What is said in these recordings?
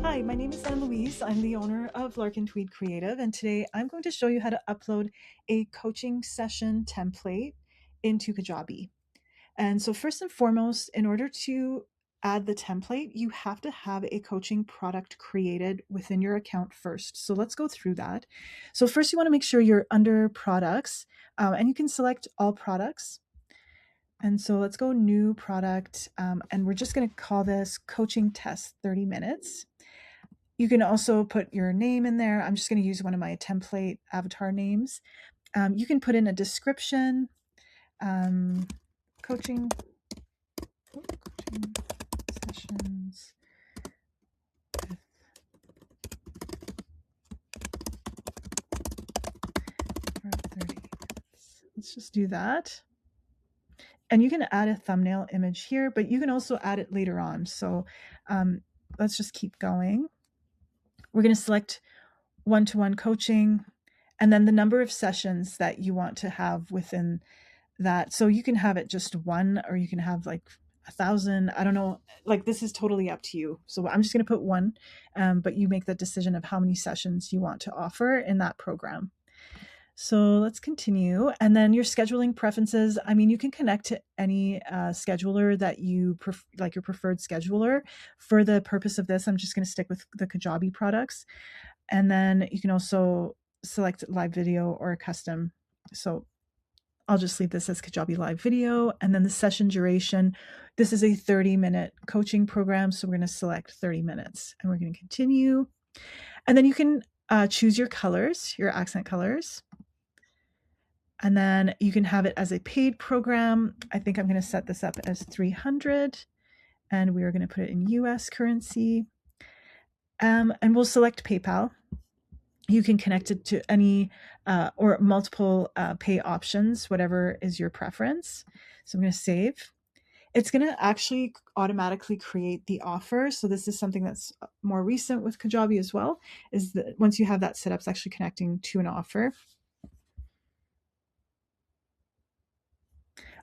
Hi, my name is Anne-Louise. I'm the owner of Lark Tweed Creative, and today I'm going to show you how to upload a coaching session template into Kajabi. And so first and foremost, in order to add the template, you have to have a coaching product created within your account first. So let's go through that. So first you want to make sure you're under products, and you can select all products. And so let's go new product, and we're just going to call this coaching test 30 minutes. You can also put your name in there. I'm just going to use one of my template avatar names. You can put in a description, coaching sessions with for 30 minutes. Let's just do that. And you can add a thumbnail image here, but you can also add it later on. So let's just keep going. We're going to select one-to-one coaching and then the number of sessions that you want to have within that. So you can have it just one, or you can have like 1,000. I don't know. Like, this is totally up to you. So I'm just going to put one, but you make the decision of how many sessions you want to offer in that program. So let's continue. And then your scheduling preferences. I mean, you can connect to any scheduler that you like, your preferred scheduler. For the purpose of this, I'm just going to stick with the Kajabi products. And then you can also select live video or custom. So I'll just leave this as Kajabi live video. And then the session duration. This is a 30-minute coaching program. So we're going to select 30 minutes and we're going to continue. And then you can choose your colors, your accent colors. And then you can have it as a paid program. I think I'm going to set this up as 300, and we are going to put it in US currency. And we'll select PayPal. You can connect it to any or multiple pay options, whatever is your preference. So I'm going to save. It's going to actually automatically create the offer. So this is something that's more recent with Kajabi as well, is that once you have that set up, it's actually connecting to an offer.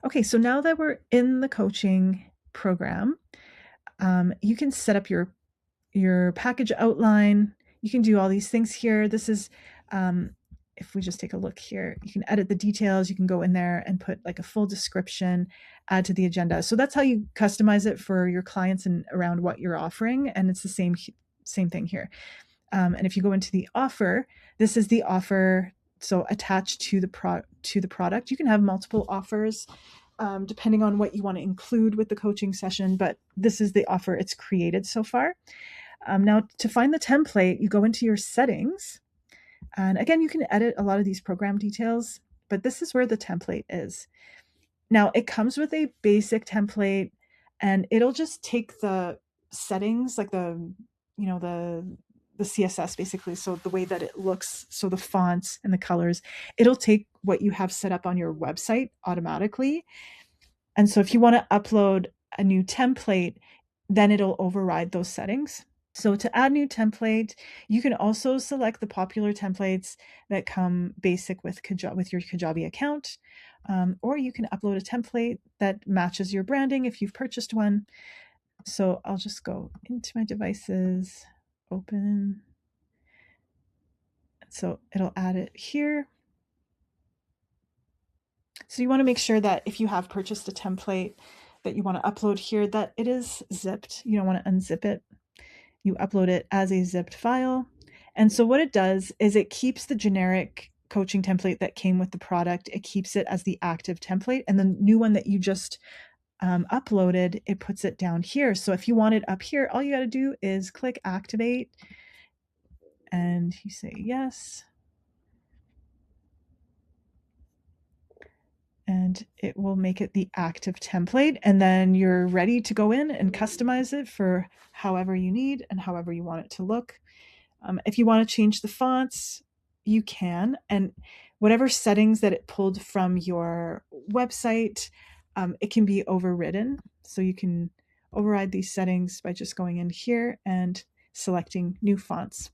Okay, so now that we're in the coaching program, you can set up your package outline. You can do all these things here. This is, if we just take a look here, you can edit the details. You can go in there and put like a full description, add to the agenda. So that's how you customize it for your clients and around what you're offering. And it's the same thing here. And if you go into the offer, this is the offer. So attached to the product, you can have multiple offers depending on what you want to include with the coaching session. But this is the offer it's created so far. Now, to find the template, you go into your settings. And again, you can edit a lot of these program details, but this is where the template is. Now, it comes with a basic template, and it'll just take the settings, like the CSS basically. So the way that it looks, so the fonts and the colors, it'll take what you have set up on your website automatically. And so if you want to upload a new template, then it'll override those settings. So to add new template, you can also select the popular templates that come basic with your Kajabi account, or you can upload a template that matches your branding if you've purchased one. So I'll just go into my devices, open. So it'll add it here. So you want to make sure that if you have purchased a template that you want to upload here, that it is zipped. You don't want to unzip it. You upload it as a zipped file. And so what it does is it keeps the generic coaching template that came with the product. It keeps it as the active template. And the new one that you just uploaded, it puts it down here. So if you want it up here, all you got to do is click activate and you say yes. And it will make it the active template. And then you're ready to go in and customize it for however you need and however you want it to look. If you want to change the fonts, you can. And whatever settings that it pulled from your website, it can be overridden. So you can override these settings by just going in here and selecting new fonts.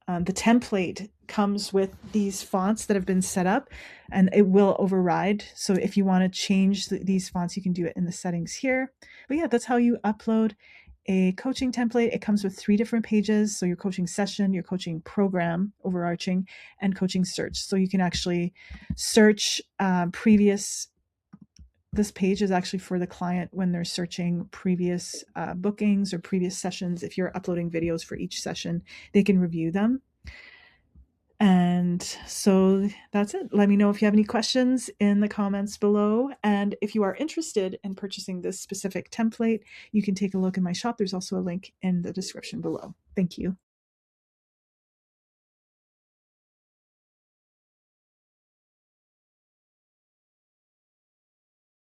the template comes with these fonts that have been set up, and it will override. So if you want to change these fonts, you can do it in the settings here. But yeah, that's how you upload a coaching template. It comes with 3 different pages. So your coaching session, your coaching program, overarching, and coaching search. So you can actually search previous. This page is actually for the client when they're searching previous bookings or previous sessions. If you're uploading videos for each session, they can review them. And so that's it. Let me know if you have any questions in the comments below. And if you are interested in purchasing this specific template, you can take a look in my shop. There's also a link in the description below. Thank you.